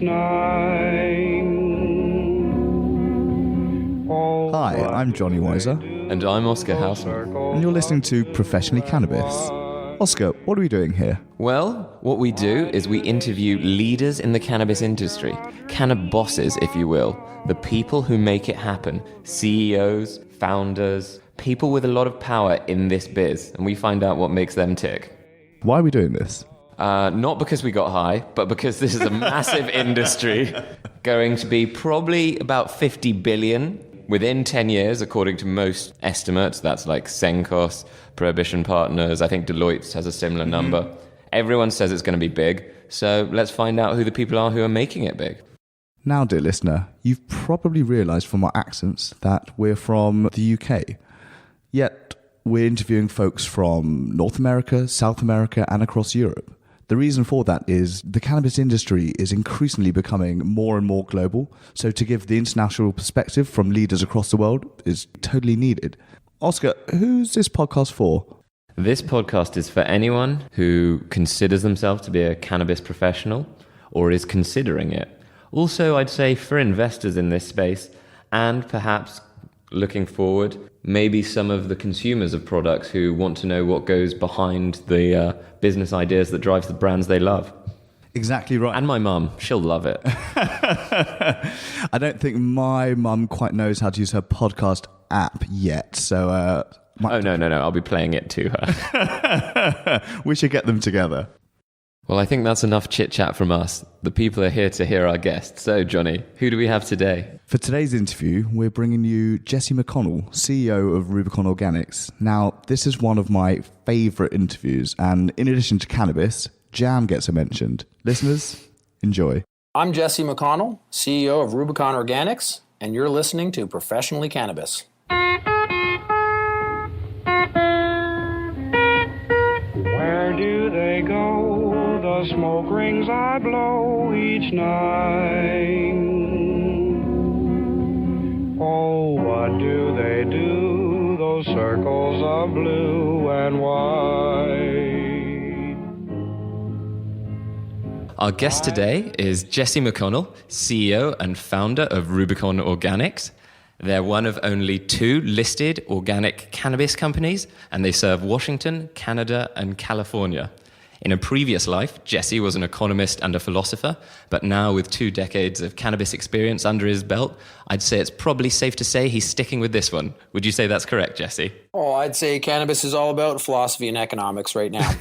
night. Hi, I'm Johnny Weiser. And I'm Oscar Houseman. And you're listening to Professionally Cannabis. Oscar, what are we doing here? Well, what we do is we interview leaders in the cannabis industry, cannabosses, if you will, the people who make it happen, CEOs, founders, people with a lot of power in this biz, and we find out what makes them tick. Why are we doing this? Not because we got high, but because this is a massive industry going to be probably about 50 billion within 10 years, according to most estimates. That's like Senkos, Prohibition Partners. I think Deloitte has a similar number. Everyone says it's going to be big. So let's find out who the people are who are making it big. Now, dear listener, you've probably realised from our accents that we're from the UK. Yet, we're interviewing folks from North America, South America, and across Europe. The reason for that is the cannabis industry is increasingly becoming more and more global, so to give the international perspective from leaders across the world is totally needed. Oscar, who's this podcast for? This podcast is for anyone who considers themselves to be a cannabis professional or is considering it. Also, I'd say for investors in this space and perhaps looking forward, maybe some of the consumers of products who want to know what goes behind the business ideas that drives the brands they love. Exactly right. And my mum, she'll love it. I don't think my mum quite knows how to use her podcast app yet, so... Oh, no, I'll be playing it to her. We should get them together. Well, I think that's enough chit-chat from us. The people are here to hear our guests. So, Johnny, who do we have today? For today's interview, we're bringing you Jesse McConnell, CEO of Rubicon Organics. Now, this is one of my favourite interviews, and in addition to cannabis, jam gets mentioned. Listeners, enjoy. I'm Jesse McConnell, CEO of Rubicon Organics, and you're listening to Professionally Cannabis. Where do they go? The smoke rings I blow each night. Oh, what do they do? Those circles of blue and white. Our guest today is Jesse McConnell, CEO and founder of Rubicon Organics. They're one of only 2 listed organic cannabis companies, and they serve Washington, Canada, and California. In a previous life, Jesse was an economist and a philosopher, but now with 2 decades of cannabis experience under his belt, I'd say it's probably safe to say he's sticking with this one. Would you say that's correct, Jesse? Oh, I'd say cannabis is all about philosophy and economics right now.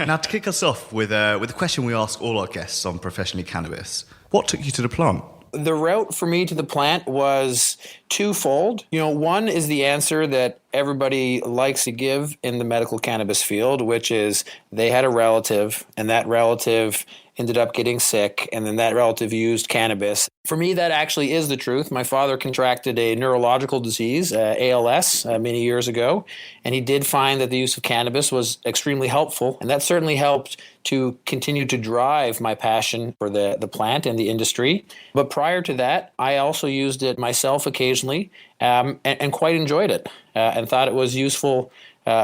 Now, to kick us off with a question we ask all our guests on Professionally Cannabis, what took you to the plant? The route for me to the plant was twofold. One is the answer that everybody likes to give in the medical cannabis field, which is they had a relative and that relative ended up getting sick and then that relative used cannabis. For me, that actually is the truth. My father contracted a neurological disease, ALS, many years ago, and he did find that the use of cannabis was extremely helpful, and that certainly helped to continue to drive my passion for the plant and the industry. But prior to that, I also used it myself occasionally and quite enjoyed it and thought it was useful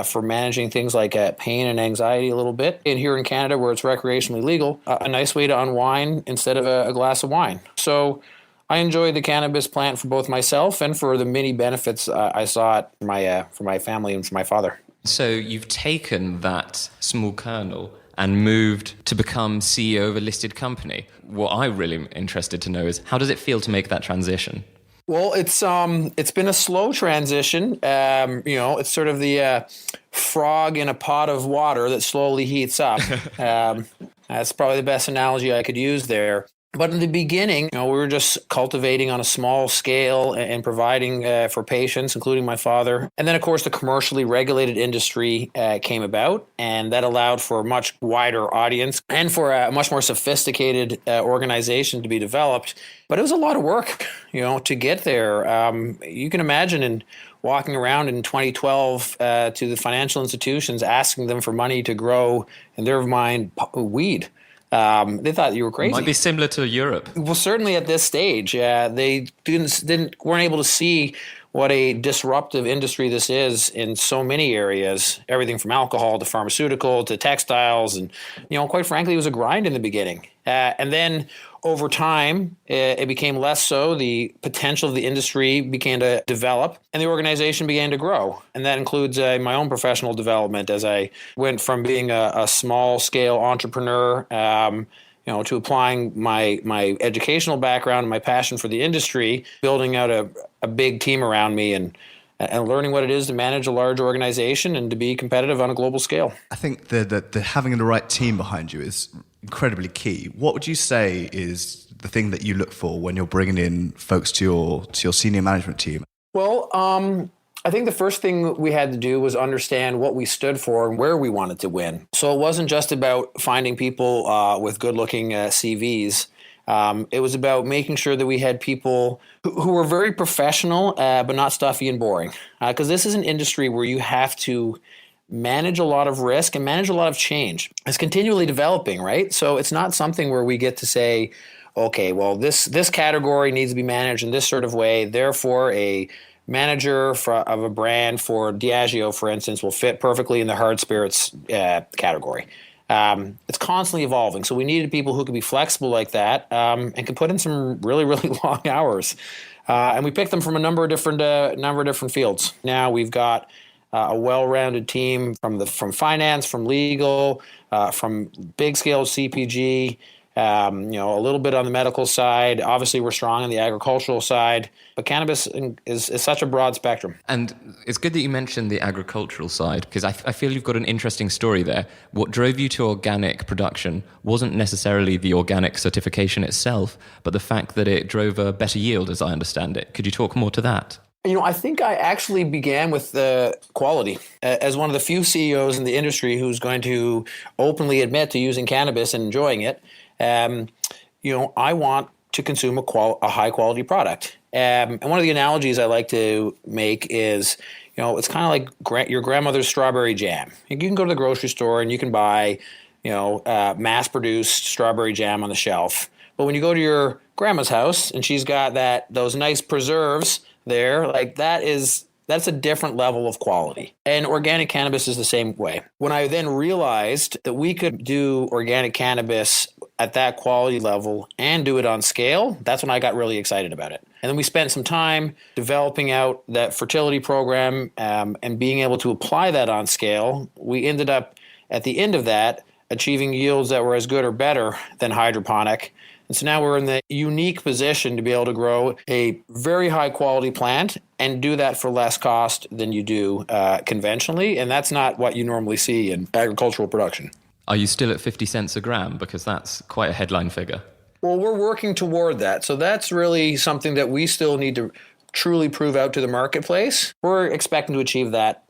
for managing things like pain and anxiety a little bit. And here in Canada, where it's recreationally legal, a nice way to unwind instead of a glass of wine. So I enjoyed the cannabis plant for both myself and for the many benefits I saw it for my family and for my father. So you've taken that small kernel and moved to become CEO of a listed company. What I'm really interested to know is, how does it feel to make that transition? Well, it's been a slow transition. It's sort of the frog in a pot of water that slowly heats up. That's probably the best analogy I could use there. But in the beginning, we were just cultivating on a small scale and providing for patients, including my father. And then, of course, the commercially regulated industry came about, and that allowed for a much wider audience and for a much more sophisticated organization to be developed. But it was a lot of work, to get there. You can imagine in walking around in 2012 to the financial institutions, asking them for money to grow, in their mind, weed. They thought you were crazy. Might be similar to Europe. Well, certainly at this stage, they weren't able to see what a disruptive industry this is in so many areas. Everything from alcohol to pharmaceutical to textiles, and quite frankly, it was a grind in the beginning. And then over time, it became less so. The potential of the industry began to develop, and the organization began to grow. And that includes my own professional development as I went from being a small-scale entrepreneur to applying my educational background and my passion for the industry, building out a big team around me and learning what it is to manage a large organization and to be competitive on a global scale. I think that having the right team behind you is incredibly key. What would you say is the thing that you look for when you're bringing in folks to your senior management team? Well, I think the first thing we had to do was understand what we stood for and where we wanted to win. So it wasn't just about finding people with good-looking CVs. It was about making sure that we had people who were very professional, but not stuffy and boring. Because this is an industry where you have to manage a lot of risk and manage a lot of change. It's continually developing, right? So it's not something where we get to say, okay, well, this category needs to be managed in this sort of way. Therefore, a manager of a brand for Diageo, for instance, will fit perfectly in the hard spirits category. It's constantly evolving. So we needed people who could be flexible like that and could put in some really, really long hours. And we picked them from a number of different fields. Now we've got a well-rounded team from finance, from legal, from big-scale CPG, a little bit on the medical side. Obviously, we're strong on the agricultural side, but cannabis is such a broad spectrum. And it's good that you mentioned the agricultural side, because I feel you've got an interesting story there. What drove you to organic production wasn't necessarily the organic certification itself, but the fact that it drove a better yield, as I understand it. Could you talk more to that? I think I actually began with the quality. As one of the few CEOs in the industry who's going to openly admit to using cannabis and enjoying it, I want to consume a high quality product. And one of the analogies I like to make is, it's kind of like your grandmother's strawberry jam. You can go to the grocery store and you can buy, mass produced strawberry jam on the shelf. But when you go to your grandma's house and she's got those nice preserves there, that's a different level of quality. And organic cannabis is the same way. When I then realized that we could do organic cannabis at that quality level and do it on scale, that's when I got really excited about it. And then we spent some time developing out that fertility program and being able to apply that on scale. We ended up, at the end of that, achieving yields that were as good or better than hydroponic. And so now we're in the unique position to be able to grow a very high quality plant and do that for less cost than you do conventionally. And that's not what you normally see in agricultural production. Are you still at 50 cents a gram? Because that's quite a headline figure. Well, we're working toward that. So that's really something that we still need to truly prove out to the marketplace. We're expecting to achieve that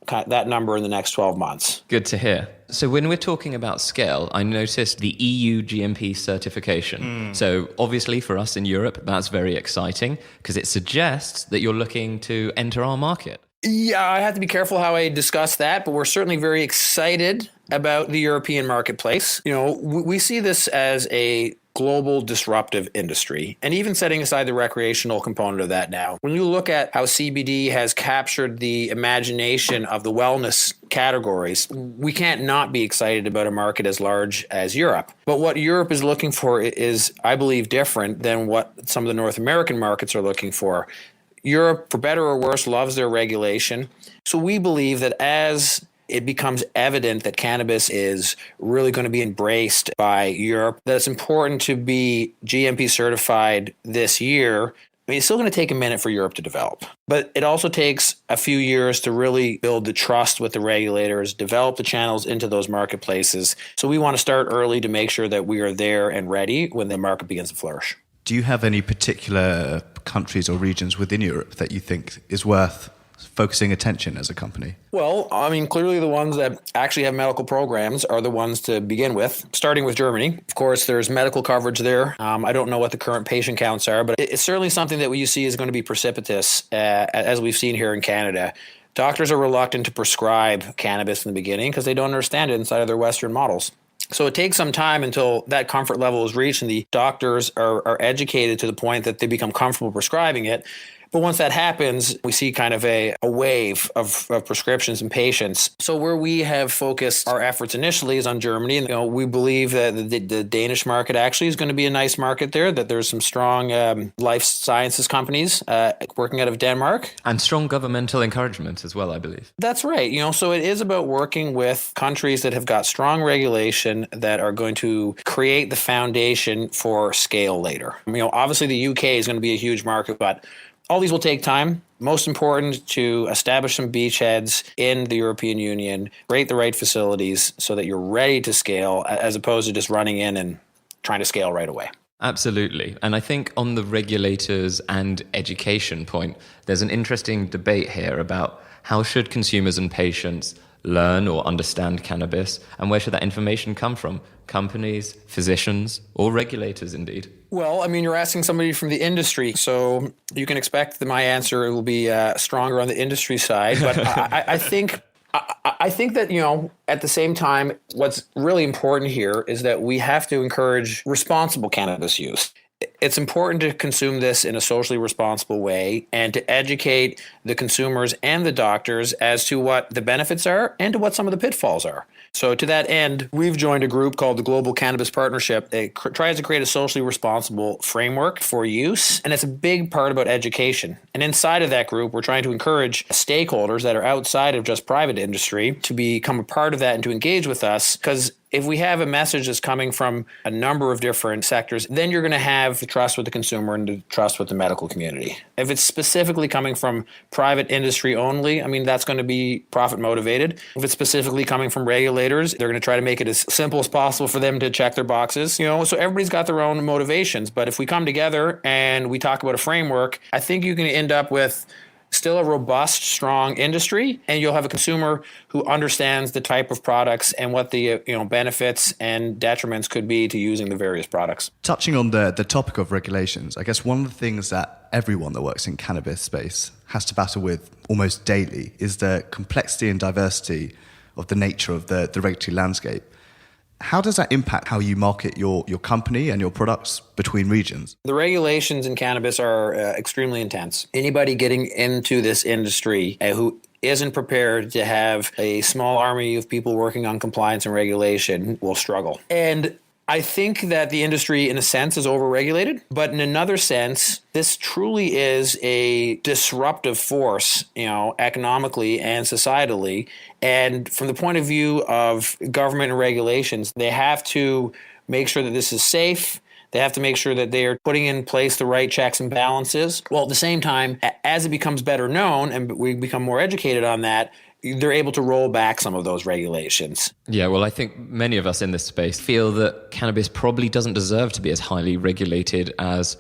number in the next 12 months. Good to hear. So when we're talking about scale, I noticed the EU GMP certification. So obviously for us in Europe, that's very exciting because it suggests that you're looking to enter our market. Yeah, I have to be careful how I discuss that, but we're certainly very excited about the European marketplace. We see this as a global disruptive industry, and even setting aside the recreational component of that now. When you look at how CBD has captured the imagination of the wellness categories, we can't not be excited about a market as large as Europe. But what Europe is looking for is, I believe, different than what some of the North American markets are looking for. Europe, for better or worse, loves their regulation. So we believe that as it becomes evident that cannabis is really going to be embraced by Europe, that it's important to be GMP certified this year. I mean, it's still going to take a minute for Europe to develop, but it also takes a few years to really build the trust with the regulators, develop the channels into those marketplaces. So we want to start early to make sure that we are there and ready when the market begins to flourish. Do you have any particular countries or regions within Europe that you think is worth focusing attention as a company? Well, I mean, clearly the ones that actually have medical programs are the ones to begin with, starting with Germany. Of course, there's medical coverage there. I don't know what the current patient counts are, but it's certainly something that you see is going to be precipitous, as we've seen here in Canada. Doctors are reluctant to prescribe cannabis in the beginning because they don't understand it inside of their Western models. So it takes some time until that comfort level is reached and the doctors are educated to the point that they become comfortable prescribing it. But once that happens, we see kind of a wave of prescriptions and patients. So where we have focused our efforts initially is on Germany. And we believe that the Danish market actually is going to be a nice market there, that there's some strong life sciences companies working out of Denmark. And strong governmental encouragement as well, I believe. That's right. So it is about working with countries that have got strong regulation that are going to create the foundation for scale later. Obviously the UK is going to be a huge market, but all these will take time. Most important to establish some beachheads in the European Union, create the right facilities so that you're ready to scale as opposed to just running in and trying to scale right away. Absolutely. And I think on the regulators and education point, there's an interesting debate here about how should consumers and patients learn or understand cannabis, and where should that information come from? Companies, physicians, or regulators indeed? Well, you're asking somebody from the industry, so you can expect that my answer will be stronger on the industry side. But I think that, at the same time, what's really important here is that we have to encourage responsible cannabis use. It's important to consume this in a socially responsible way and to educate the consumers and the doctors as to what the benefits are and to what some of the pitfalls are. So to that end, we've joined a group called the Global Cannabis Partnership. It tries to create a socially responsible framework for use, and it's a big part about education. And inside of that group, we're trying to encourage stakeholders that are outside of just private industry to become a part of that and to engage with us, because if we have a message that's coming from a number of different sectors, then you're going to have the trust with the consumer and the trust with the medical community. If it's specifically coming from private industry only, that's going to be profit motivated. If it's specifically coming from regulators, they're going to try to make it as simple as possible for them to check their boxes. So everybody's got their own motivations. But if we come together and we talk about a framework, I think you can end up with still a robust, strong industry, and you'll have a consumer who understands the type of products and what the benefits and detriments could be to using the various products. Touching on the topic of regulations, I guess one of the things that everyone that works in cannabis space has to battle with almost daily is the complexity and diversity of the nature of the regulatory landscape. How does that impact how you market your company and your products between regions? The regulations in cannabis are extremely intense. Anybody getting into this industry who isn't prepared to have a small army of people working on compliance and regulation will struggle. And I think that the industry, in a sense, is overregulated, but in another sense, this truly is a disruptive force, economically and societally. And from the point of view of government and regulations, they have to make sure that this is safe. They have to make sure that they are putting in place the right checks and balances. Well, at the same time, as it becomes better known and we become more educated on that, they're able to roll back some of those regulations. Yeah, well, I think many of us in this space feel that cannabis probably doesn't deserve to be as highly regulated as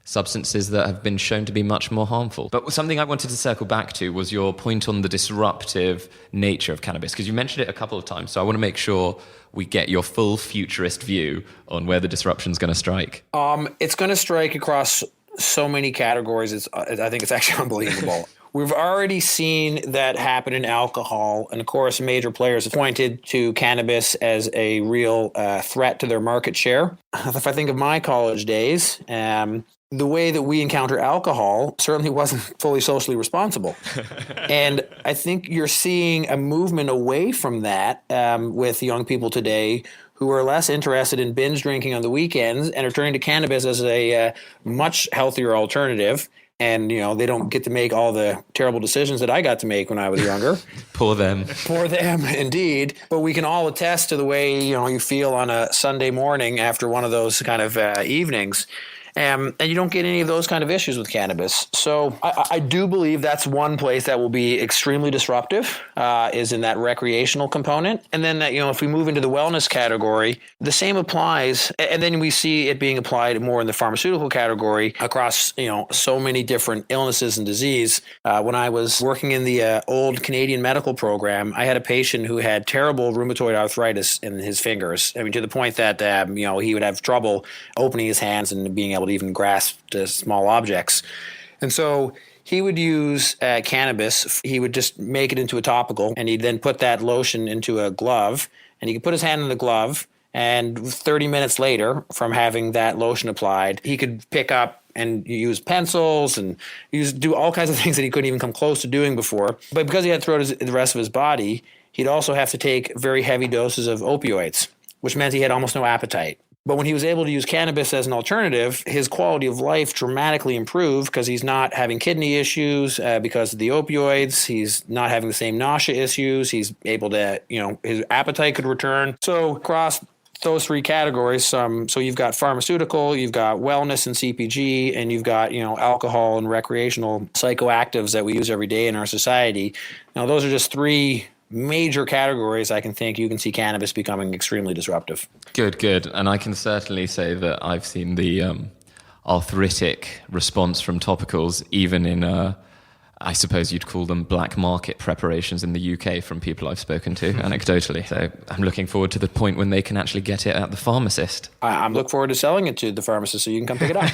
substances that have been shown to be much more harmful. But something I wanted to circle back to was your point on the disruptive nature of cannabis, because you mentioned it a couple of times. So I want to make sure we get your full futurist view on where the disruption is going to strike. It's going to strike across so many categories. I think it's actually unbelievable. We've already seen that happen in alcohol. And of course, major players have pointed to cannabis as a real threat to their market share. If I think of my college days, the way that we encounter alcohol certainly wasn't fully socially responsible. And I think you're seeing a movement away from that with young people today who are less interested in binge drinking on the weekends and are turning to cannabis as a much healthier alternative. And, they don't get to make all the terrible decisions that I got to make when I was younger. Poor them. Poor them, indeed. But we can all attest to the way, you feel on a Sunday morning after one of those kind of evenings. And you don't get any of those kind of issues with cannabis. So I do believe that's one place that will be extremely disruptive, is in that recreational component. And then, if we move into the wellness category, the same applies. And then we see it being applied more in the pharmaceutical category across, so many different illnesses and disease. When I was working in the old Canadian medical program, I had a patient who had terrible rheumatoid arthritis in his fingers. To the point that, he would have trouble opening his hands and being able to even grasp small objects. And so he would use cannabis. He would just make it into a topical, and he'd then put that lotion into a glove, and he could put his hand in the glove, and 30 minutes later, from having that lotion applied, he could pick up and you use pencils and do all kinds of things that he couldn't even come close to doing before. But because he had throughout the rest of his body, he'd also have to take very heavy doses of opioids, which meant he had almost no appetite. But when he was able to use cannabis as an alternative, his quality of life dramatically improved because he's not having kidney issues because of the opioids. He's not having the same nausea issues. He's able to, his appetite could return. So across those three categories, so you've got pharmaceutical, you've got wellness and CPG, and you've got, alcohol and recreational psychoactives that we use every day in our society. Now, those are just three major categories I can see cannabis becoming extremely disruptive. Good. And I can certainly say that I've seen the arthritic response from topicals, even in, I suppose you'd call them black market preparations in the UK from people I've spoken to anecdotally. So I'm looking forward to the point when they can actually get it at the pharmacist. I'm looking forward to selling it to the pharmacist so you can come pick it up.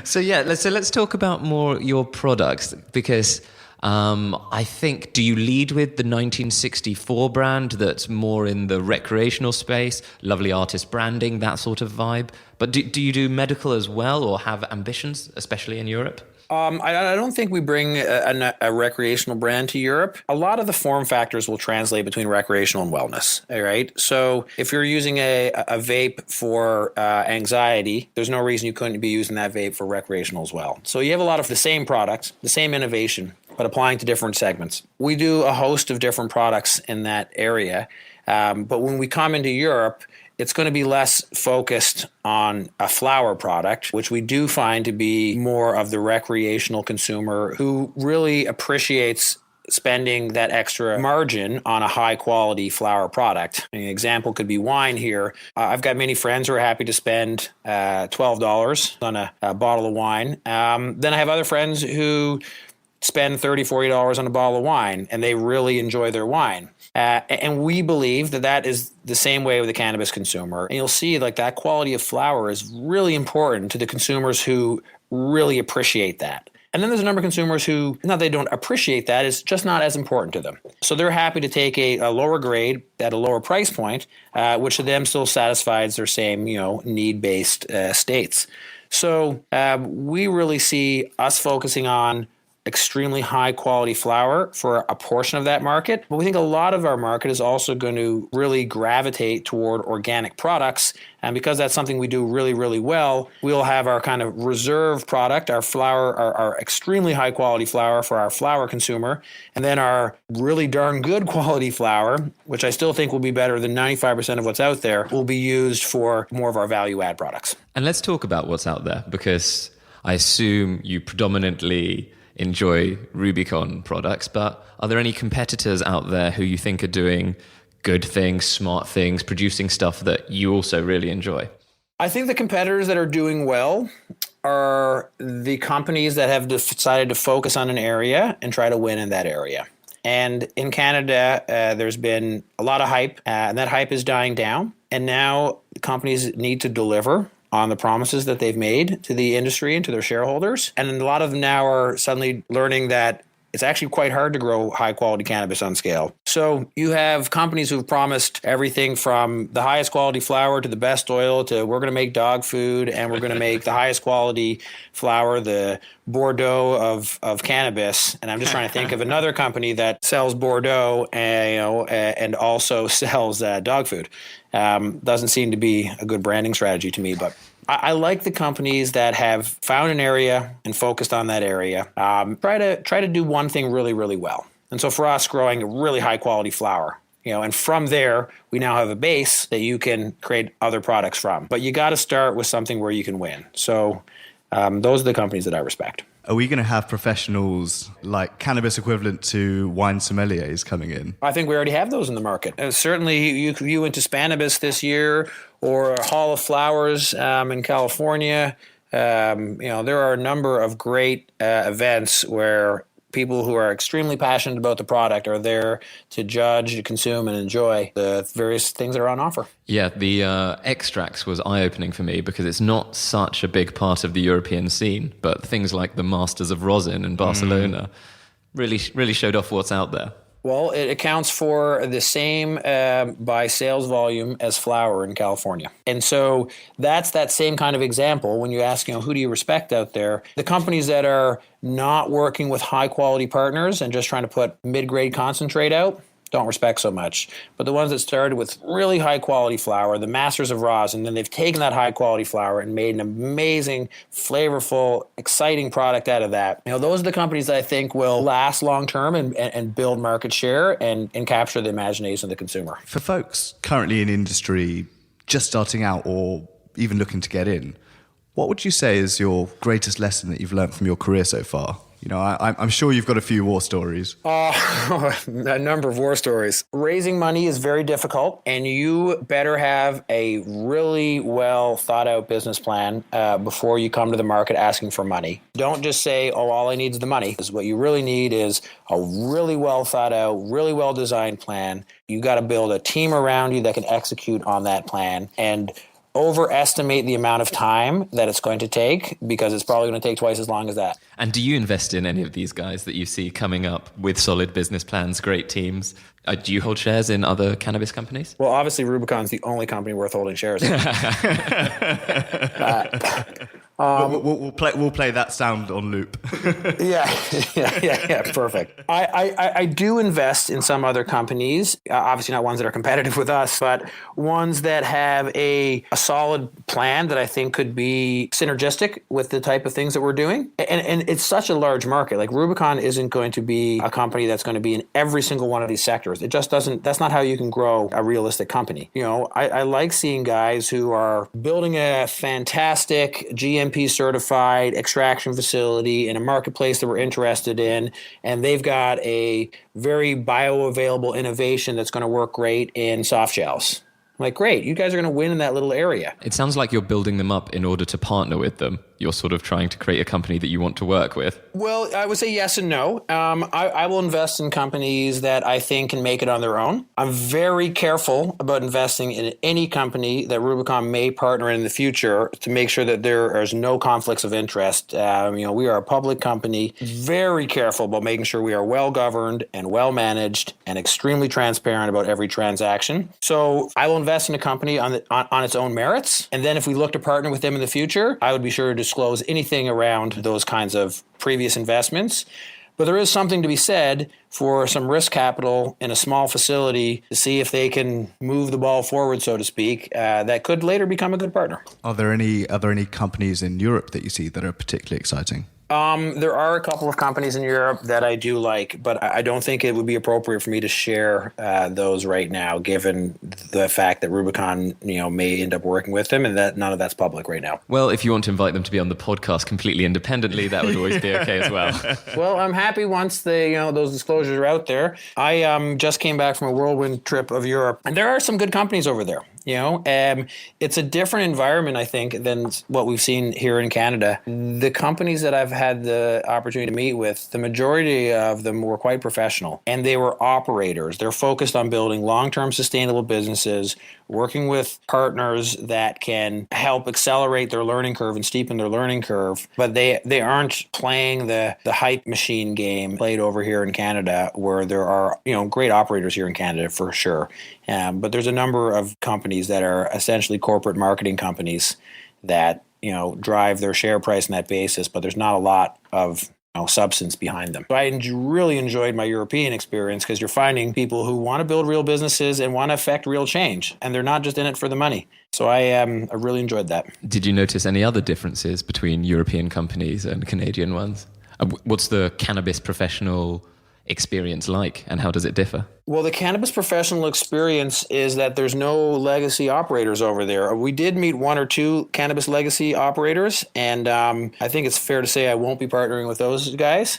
So let's talk about more your products, because I think, do you lead with the 1964 brand that's more in the recreational space, lovely artist branding, that sort of vibe? But do you do medical as well, or have ambitions, especially in Europe? I don't think we bring a recreational brand to Europe. A lot of the form factors will translate between recreational and wellness, all right? So if you're using a vape for anxiety, there's no reason you couldn't be using that vape for recreational as well. So you have a lot of the same products, the same innovation, but applying to different segments. We do a host of different products in that area, but when we come into Europe, it's going to be less focused on a flower product, which we do find to be more of the recreational consumer who really appreciates spending that extra margin on a high quality flower product. An example could be wine here. I've got many friends who are happy to spend $12 on a bottle of wine. Then I have other friends who spend $30, $40 on a bottle of wine, and they really enjoy their wine. And we believe that is the same way with the cannabis consumer. And you'll see that quality of flower is really important to the consumers who really appreciate that. And then there's a number of consumers who, not they don't appreciate that, it's just not as important to them. So they're happy to take a lower grade at a lower price point, which to them still satisfies their same, need-based states. So we really see us focusing on extremely high quality flower for a portion of that market. But we think a lot of our market is also going to really gravitate toward organic products. And because that's something we do really, really well, we'll have our kind of reserve product, our flower, our extremely high quality flower for our flower consumer. And then our really darn good quality flower, which I still think will be better than 95% of what's out there, will be used for more of our value add products. And let's talk about what's out there, because I assume you predominantly enjoy Rubicon products, but are there any competitors out there who you think are doing good things, smart things, producing stuff that you also really enjoy? I think the competitors that are doing well are the companies that have decided to focus on an area and try to win in that area. And in Canada, there's been a lot of hype, and that hype is dying down. And now companies need to deliver on the promises that they've made to the industry and to their shareholders. And a lot of them now are suddenly learning that it's actually quite hard to grow high quality cannabis on scale. So you have companies who've promised everything from the highest quality flower to the best oil to we're going to make dog food and we're going to make the highest quality flower, the Bordeaux of cannabis. And I'm just trying to think of another company that sells Bordeaux and also sells dog food. Doesn't seem to be a good branding strategy to me, but I like the companies that have found an area and focused on that area. Try to do one thing really, really well. And so for us, growing a really high quality flower, and from there, we now have a base that you can create other products from. But you got to start with something where you can win. So those are the companies that I respect. Are we going to have professionals like cannabis equivalent to wine sommeliers coming in? I think we already have those in the market. Certainly, you went to Cannabis this year or Hall of Flowers in California. There are a number of great events where people who are extremely passionate about the product are there to judge, consume, and enjoy the various things that are on offer. Yeah, the extracts was eye-opening for me because it's not such a big part of the European scene, but things like the Masters of Rosin in Barcelona really showed off what's out there. Well, it accounts for the same by sales volume as flower in California. And so that's that same kind of example when you ask, who do you respect out there? The companies that are not working with high quality partners and just trying to put mid-grade concentrate out, don't respect so much. But the ones that started with really high quality flower, the masters of rosin, then they've taken that high quality flower and made an amazing, flavorful, exciting product out of that. Those are the companies that I think will last long term and build market share and capture the imagination of the consumer. For folks currently in industry, just starting out or even looking to get in, what would you say is your greatest lesson that you've learned from your career so far? I'm sure you've got a few war stories. A number of war stories. Raising money is very difficult, and you better have a really well thought out business plan before you come to the market asking for money. Don't just say, all I need is the money. Because what you really need is a really well thought out, really well designed plan. You got to build a team around you that can execute on that plan and overestimate the amount of time that it's going to take, because it's probably going to take twice as long as that. And do you invest in any of these guys that you see coming up with solid business plans, great teams? Do you hold shares in other cannabis companies? Well, obviously, Rubicon's the only company worth holding shares in. We'll play that sound on loop. Yeah, perfect. I do invest in some other companies, obviously not ones that are competitive with us, but ones that have a solid plan that I think could be synergistic with the type of things that we're doing. And it's such a large market. Like, Rubicon isn't going to be a company that's going to be in every single one of these sectors. It just doesn't, that's not how you can grow a realistic company. I like seeing guys who are building a fantastic GMP certified extraction facility in a marketplace that we're interested in, and they've got a very bioavailable innovation that's going to work great in soft gels. I'm like, great, you guys are going to win in that little area. It sounds like you're building them up in order to partner with them. You're sort of trying to create a company that you want to work with. Well, I would say yes and no. I will invest in companies that I think can make it on their own. I'm very careful about investing in any company that Rubicon may partner in the future to make sure that there is no conflicts of interest. We are a public company, very careful about making sure we are well governed and well managed and extremely transparent about every transaction. So I will invest in a company on its own merits. And then if we look to partner with them in the future, I would be sure to disclose anything around those kinds of previous investments. But there is something to be said for some risk capital in a small facility to see if they can move the ball forward, so to speak, that could later become a good partner. Are there any companies in Europe that you see that are particularly exciting? There are a couple of companies in Europe that I do like, but I don't think it would be appropriate for me to share those right now, given the fact that Rubicon, may end up working with them, and that none of that's public right now. Well, if you want to invite them to be on the podcast completely independently, that would always be okay as well. Well, I'm happy once those disclosures are out there. I just came back from a whirlwind trip of Europe, and there are some good companies over there. It's a different environment, I think, than what we've seen here in Canada. The companies that I've had the opportunity to meet with, the majority of them were quite professional, and they were operators. They're focused on building long-term sustainable businesses, working with partners that can help accelerate their learning curve and steepen their learning curve, but they aren't playing the hype machine game played over here in Canada, where there are great operators here in Canada for sure. But there's a number of companies that are essentially corporate marketing companies that drive their share price on that basis, but there's not a lot of substance behind them. So I really enjoyed my European experience, because you're finding people who want to build real businesses and want to affect real change, and they're not just in it for the money. So I really enjoyed that. Did you notice any other differences between European companies and Canadian ones? What's the cannabis professional experience like, and how does it differ? Well, the cannabis professional experience is that there's no legacy operators over there. We did meet one or two cannabis legacy operators, and I think it's fair to say I won't be partnering with those guys.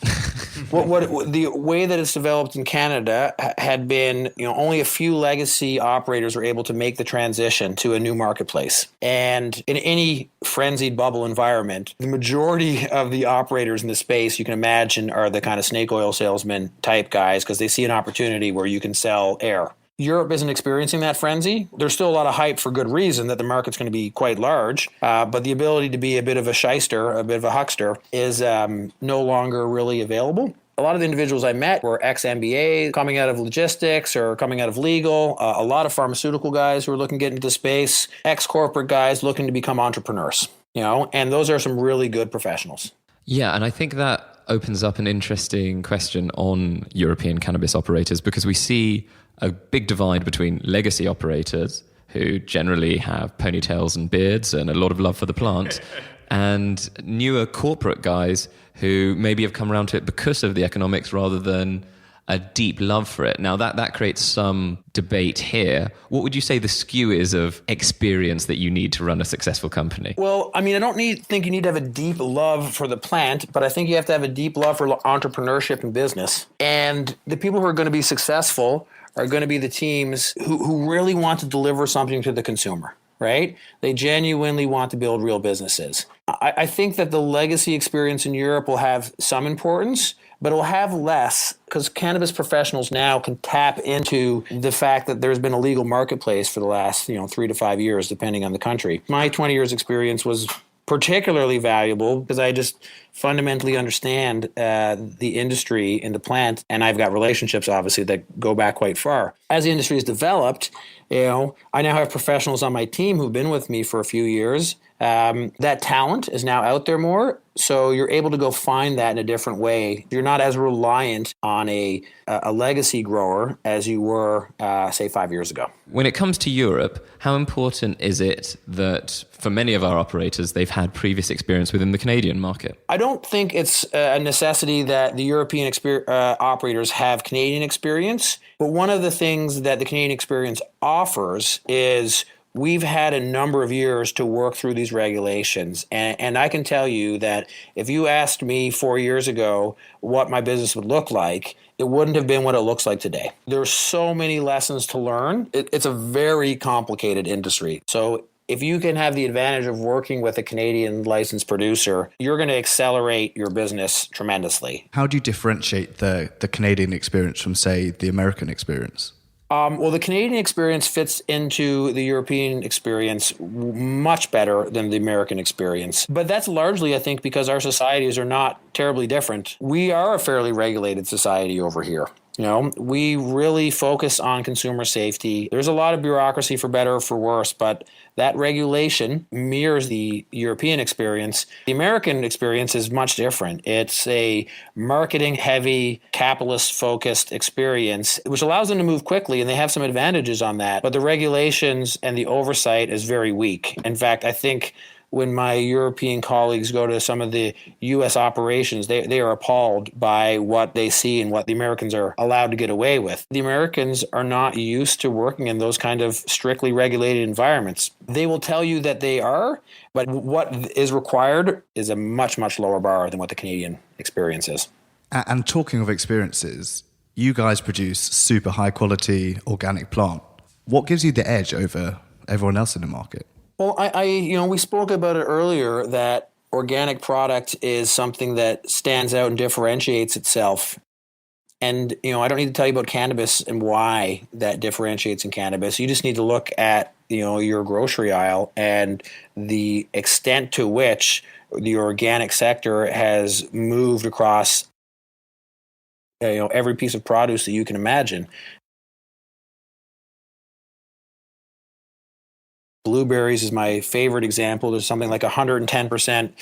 What the way that it's developed in Canada had been, only a few legacy operators were able to make the transition to a new marketplace. And in any frenzied bubble environment, the majority of the operators in the space, you can imagine, are the kind of snake oil salesman type guys, because they see an opportunity where you can sell air. Europe isn't experiencing that frenzy. There's still a lot of hype for good reason that the market's going to be quite large, but the ability to be a bit of a shyster, a bit of a huckster, is no longer really available. a lot of the individuals I met were ex-MBA, coming out of logistics or coming out of legal, a lot of pharmaceutical guys who are looking to get into the space, ex-corporate guys looking to become entrepreneurs, and those are some really good professionals. Yeah, and I think that opens up an interesting question on European cannabis operators, because we see a big divide between legacy operators who generally have ponytails and beards and a lot of love for the plant, and newer corporate guys who maybe have come around to it because of the economics rather than a deep love for it. Now that creates some debate here. What would you say the skew is of experience that you need to run a successful company? Well, I mean, I don't think you need to have a deep love for the plant, but I think you have to have a deep love for entrepreneurship and business. And the people who are going to be successful are going to be the teams who really want to deliver something to the consumer, right? They genuinely want to build real businesses. I think that the legacy experience in Europe will have some importance, but it'll have less because cannabis professionals now can tap into the fact that there's been a legal marketplace for the last 3 to 5 years, depending on the country. My 20 years experience was particularly valuable because I just fundamentally understand the industry in the plant, and I've got relationships, obviously, that go back quite far. As the industry has developed, I now have professionals on my team who've been with me for a few years. That talent is now out there more, so you're able to go find that in a different way. You're not as reliant on a legacy grower as you were, say, 5 years ago. When it comes to Europe, how important is it that for many of our operators, they've had previous experience within the Canadian market? I don't think it's a necessity that the European operators have Canadian experience, but one of the things that the Canadian experience offers is we've had a number of years to work through these regulations. And I can tell you that if you asked me 4 years ago what my business would look like, it wouldn't have been what it looks like today. There's so many lessons to learn. It's a very complicated industry. So if you can have the advantage of working with a Canadian licensed producer, you're going to accelerate your business tremendously. How do you differentiate the Canadian experience from, say, the American experience? Well, the Canadian experience fits into the European experience much better than the American experience. But that's largely, I think, because our societies are not terribly different. We are a fairly regulated society over here. We really focus on consumer safety. There's a lot of bureaucracy for better or for worse, but that regulation mirrors the European experience. The American experience is much different. It's a marketing-heavy, capitalist-focused experience, which allows them to move quickly, and they have some advantages on that. But the regulations and the oversight is very weak. In fact, I think when my European colleagues go to some of the U.S. operations, they are appalled by what they see and what the Americans are allowed to get away with. The Americans are not used to working in those kind of strictly regulated environments. They will tell you that they are, but what is required is a much, much lower bar than what the Canadian experience is. And talking of experiences, you guys produce super high quality organic plant. What gives you the edge over everyone else in the market? Well, we spoke about it earlier that organic product is something that stands out and differentiates itself. And, I don't need to tell you about cannabis and why that differentiates in cannabis. You just need to look at, your grocery aisle and the extent to which the organic sector has moved across, every piece of produce that you can imagine. Blueberries is my favorite example. There's something like 110%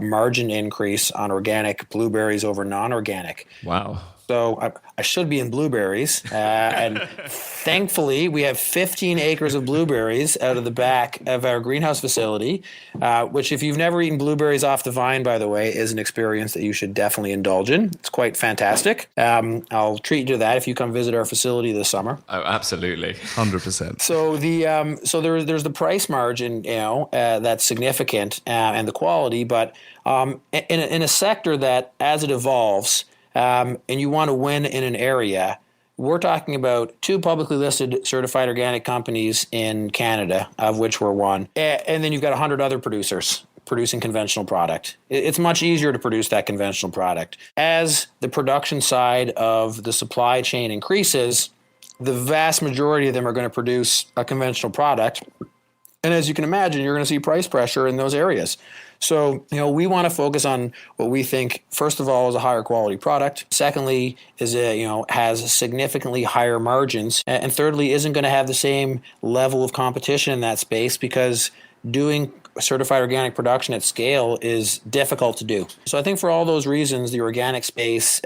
margin increase on organic blueberries over non-organic. Wow. So I should be in blueberries. And thankfully, we have 15 acres of blueberries out of the back of our greenhouse facility, which if you've never eaten blueberries off the vine, by the way, is an experience that you should definitely indulge in. It's quite fantastic. I'll treat you to that if you come visit our facility this summer. Oh, absolutely. 100%. So there's the price margin, that's significant, and the quality, but in a sector that as it evolves, and you want to win in an area, we're talking about 2 publicly listed certified organic companies in Canada, of which we're one. And then you've got 100 other producers producing conventional product. It's much easier to produce that conventional product. As the production side of the supply chain increases, the vast majority of them are going to produce a conventional product. And as you can imagine, you're going to see price pressure in those areas. So, we want to focus on what we think, first of all, is a higher quality product. Secondly, is has significantly higher margins. And thirdly, isn't going to have the same level of competition in that space, because doing certified organic production at scale is difficult to do. So I think for all those reasons, the organic space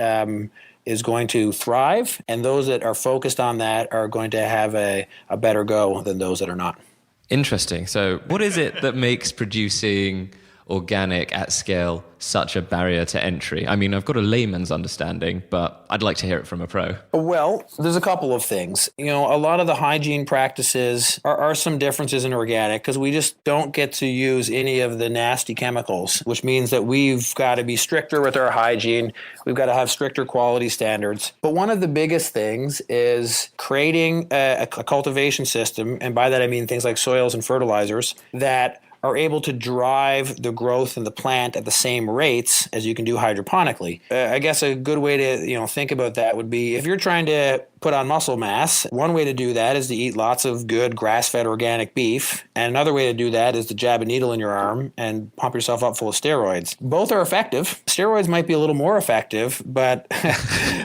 is going to thrive, and those that are focused on that are going to have a better go than those that are not. Interesting. So what is it that makes producing organic at scale such a barrier to entry? I mean, I've got a layman's understanding, but I'd like to hear it from a pro. Well, there's a couple of things. A lot of the hygiene practices are some differences in organic, because we just don't get to use any of the nasty chemicals, which means that we've got to be stricter with our hygiene. We've got to have stricter quality standards. But one of the biggest things is creating a cultivation system, and by that I mean things like soils and fertilizers, that are able to drive the growth in the plant at the same rates as you can do hydroponically. I guess a good way to think about that would be, if you're trying to put on muscle mass, one way to do that is to eat lots of good grass-fed organic beef, and another way to do that is to jab a needle in your arm and pump yourself up full of steroids. Both are effective. Steroids might be a little more effective, but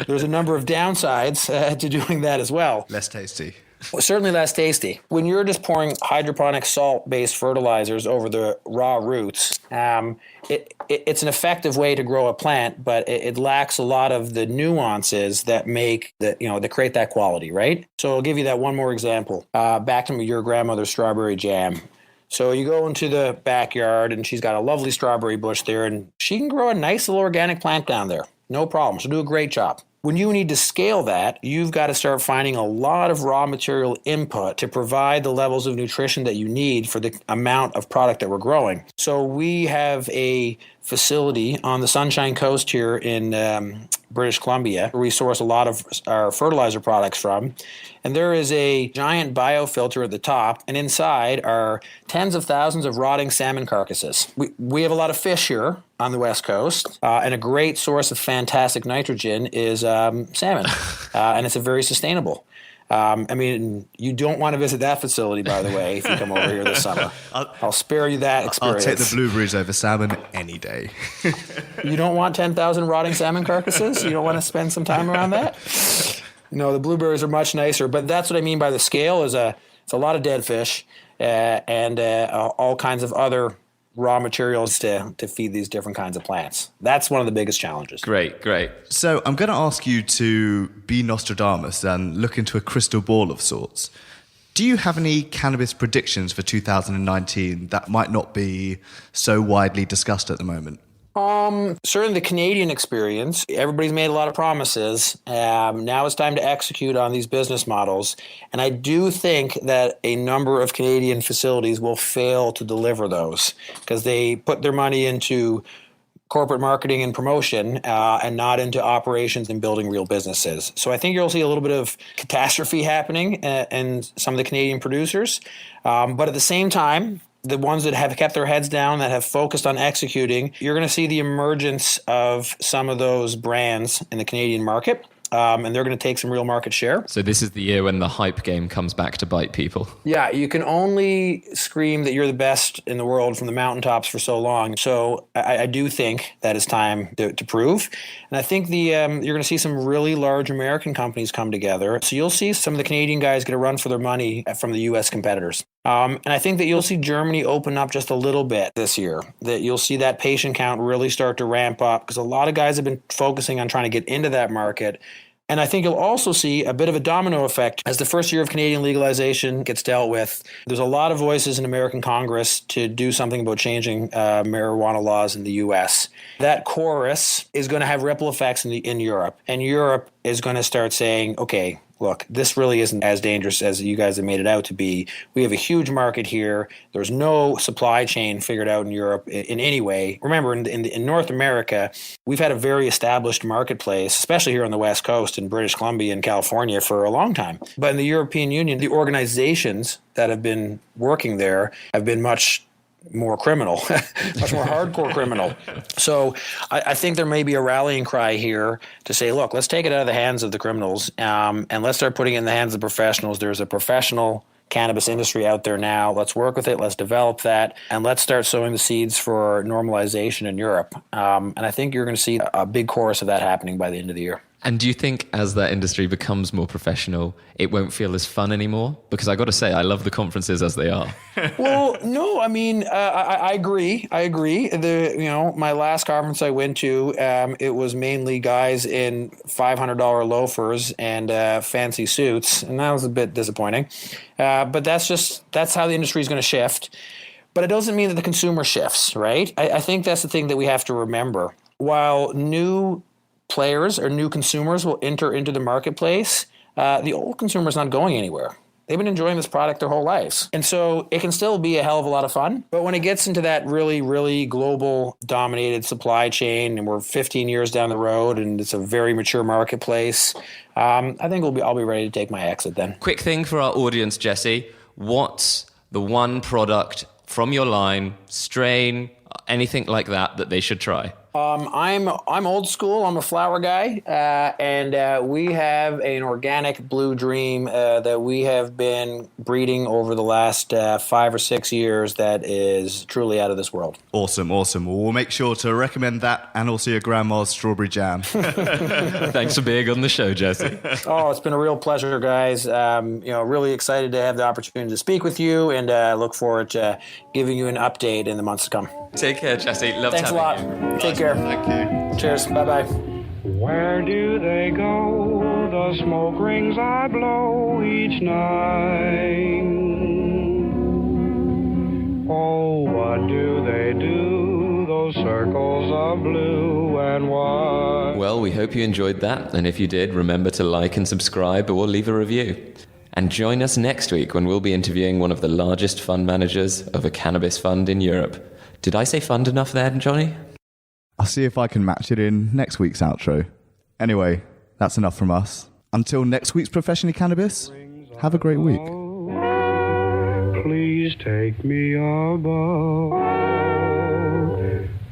there's a number of downsides to doing that as well. Less tasty. Well, certainly less tasty. When you're just pouring hydroponic salt-based fertilizers over the raw roots, it's an effective way to grow a plant, but it lacks a lot of the nuances that make that create that quality, right? So I'll give you that one more example. Back to your grandmother's strawberry jam. So you go into the backyard, and she's got a lovely strawberry bush there, and she can grow a nice little organic plant down there. No problem. She'll do a great job. When you need to scale that, you've got to start finding a lot of raw material input to provide the levels of nutrition that you need for the amount of product that we're growing. So we have a facility on the Sunshine Coast here in British Columbia, where we source a lot of our fertilizer products from. And there is a giant biofilter at the top, and inside are tens of thousands of rotting salmon carcasses. We have a lot of fish here on the West Coast, and a great source of fantastic nitrogen is salmon, and it's a very sustainable. You don't want to visit that facility, by the way, if you come over here this summer. I'll spare you that experience. I'll take the blueberries over salmon any day. You don't want 10,000 rotting salmon carcasses? You don't want to spend some time around that? No, the blueberries are much nicer, but that's what I mean by the scale. It's a lot of dead fish and all kinds of other raw materials to feed these different kinds of plants. That's one of the biggest challenges. Great. So I'm going to ask you to be Nostradamus and look into a crystal ball of sorts. Do you have any cannabis predictions for 2019 that might not be so widely discussed at the moment? Certainly the Canadian experience, everybody's made a lot of promises. Now it's time to execute on these business models. And I do think that a number of Canadian facilities will fail to deliver those, because they put their money into corporate marketing and promotion and not into operations and building real businesses. So I think you'll see a little bit of catastrophe happening in some of the Canadian producers. But at the same time, the ones that have kept their heads down, that have focused on executing, you're going to see the emergence of some of those brands in the Canadian market. And they're going to take some real market share. So this is the year when the hype game comes back to bite people. Yeah, you can only scream that you're the best in the world from the mountaintops for so long. So I do think that it's time to prove. And I think you're going to see some really large American companies come together. So you'll see some of the Canadian guys get a run for their money from the U.S. competitors. And I think that you'll see Germany open up just a little bit this year, that you'll see that patient count really start to ramp up, because a lot of guys have been focusing on trying to get into that market. And I think you'll also see a bit of a domino effect as the first year of Canadian legalization gets dealt with. There's a lot of voices in American Congress to do something about changing marijuana laws in the U.S. That chorus is going to have ripple effects in Europe. And Europe is going to start saying, okay, look, this really isn't as dangerous as you guys have made it out to be. We have a huge market here. There's no supply chain figured out in Europe in any way. Remember, in North America, we've had a very established marketplace, especially here on the West Coast in British Columbia and California for a long time. But in the European Union, the organizations that have been working there have been much more criminal, much more hardcore criminal. So I think there may be a rallying cry here to say, look, let's take it out of the hands of the criminals and let's start putting it in the hands of professionals. There's a professional cannabis industry out there now. Let's work with it. Let's develop that. And let's start sowing the seeds for normalization in Europe. And I think you're going to see a big chorus of that happening by the end of the year. And do you think as that industry becomes more professional, it won't feel as fun anymore? Because I got to say, I love the conferences as they are. Well, no, I mean, I agree. I agree. My last conference I went to, it was mainly guys in $500 loafers and fancy suits, and that was a bit disappointing. But that's how the industry is going to shift. But it doesn't mean that the consumer shifts, right? I think that's the thing that we have to remember. While new players or new consumers will enter into the marketplace, the old consumer is not going anywhere. They've been enjoying this product their whole lives. And so it can still be a hell of a lot of fun. But when it gets into that really, really global dominated supply chain, and we're 15 years down the road and it's a very mature marketplace, I think I'll be ready to take my exit then. Quick thing for our audience, Jesse. What's the one product from your line, strain, anything like that they should try? I'm old school. I'm a flower guy, and we have an organic Blue Dream that we have been breeding over the last 5 or 6 years that is truly out of this world. Awesome. Well, we'll make sure to recommend that and also your grandma's strawberry jam. Thanks for being on the show, Jesse. Oh, it's been a real pleasure, guys. Really excited to have the opportunity to speak with you, and look forward to giving you an update in the months to come. Take care, Jesse. Thanks a lot. You. Take care. Thank you. Cheers. Bye-bye. Where do they go, the smoke rings I blow each night? Oh, what do they do, those circles of blue and white? Well, we hope you enjoyed that. And if you did, remember to like and subscribe or leave a review. And join us next week when we'll be interviewing one of the largest fund managers of a cannabis fund in Europe. Did I say fund enough there, Johnny? I'll see if I can match it in next week's outro. Anyway, that's enough from us. Until next week's Professionally Cannabis, have a great week. Please take me above,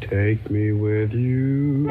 take me with you.